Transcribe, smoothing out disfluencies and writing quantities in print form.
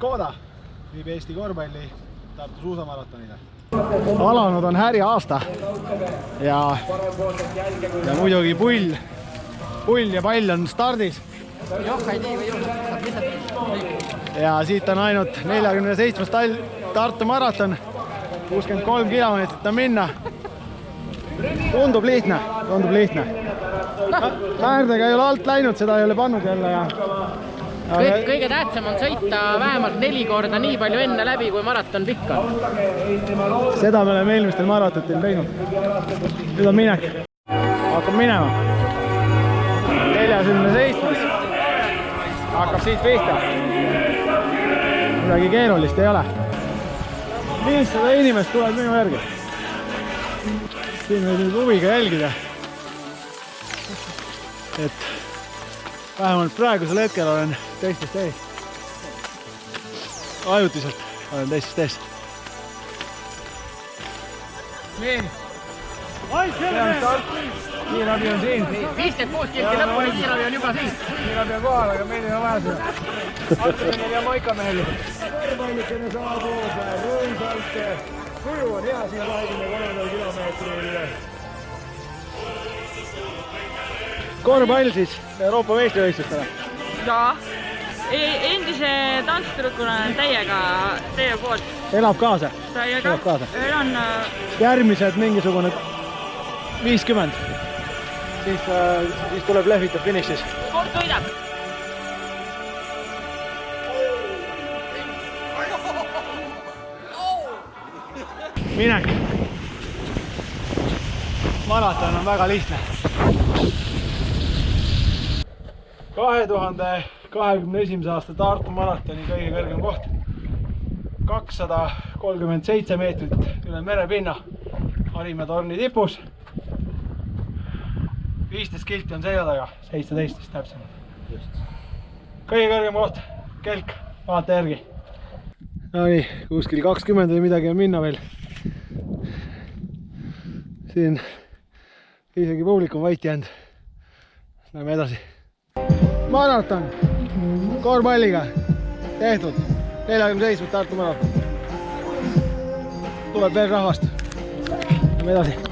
Škoda viib Eesti korvpalli Tartu suusamaratonile. Alanud on härjaaasta ja muidugi pull ja pall on stardis. Ja siit on ainult 47. Tartu maraton, 63 kilomeetrit on minna. Tundub lihtne. Määrdega ei ole alt läinud, seda ei ole pannud jälle. Kõige tähtsam on sõita vähemalt 4 korda nii palju enne läbi, kui maraton pikk on. Seda me oleme eelmistel maratotil teinud. Nüüd on minek. Hakkab minema. 47. Hakkab siit pihta. Midagi keerulist ei ole. 500 inimest tuleb minu järgi. Siin võib nüüd huviga jälgida. Et vähemalt praegusel hetkel olen teistest ees. Ajutiselt olen teistest ees. Nii. Kiirabi on siin. 56 kilti lõpuni kiirabi on juba siin. Kiirabi on kohal, aga meil ei ole vaja seda. Antonil ja Moika mehel. Korvpallikene saabub rõõmsalt. Kuju on hea siin 23 kilomeetril. Korvpall siis Euroopa meistrivõistlustele? Jaa. Endise tantsutüdrukuna olen teie poolt. Elab kaasa? Elab kaasa. Järgmised mingisugune 50. Siis tuleb lehvitab finišis. Sport võidab. Minek. Maraton on väga lihtne. 2021. aasta Tartu maratoni kõige kõrgem koht. 237 meetrit üle merepinna. Harime torni tipus. 15 kilti on selja taga, 17 täpsemalt. Kõige kõrgem koht, kelk, vaata järgi. No nii, kuskil 20 või midagi on minna veel. Siin isegi publik on vait jäänud. Lähme edasi. Maraton korvpalliga tehtud 47 Tartu maraton. Tuleb veel rahvast. Lähme edasi.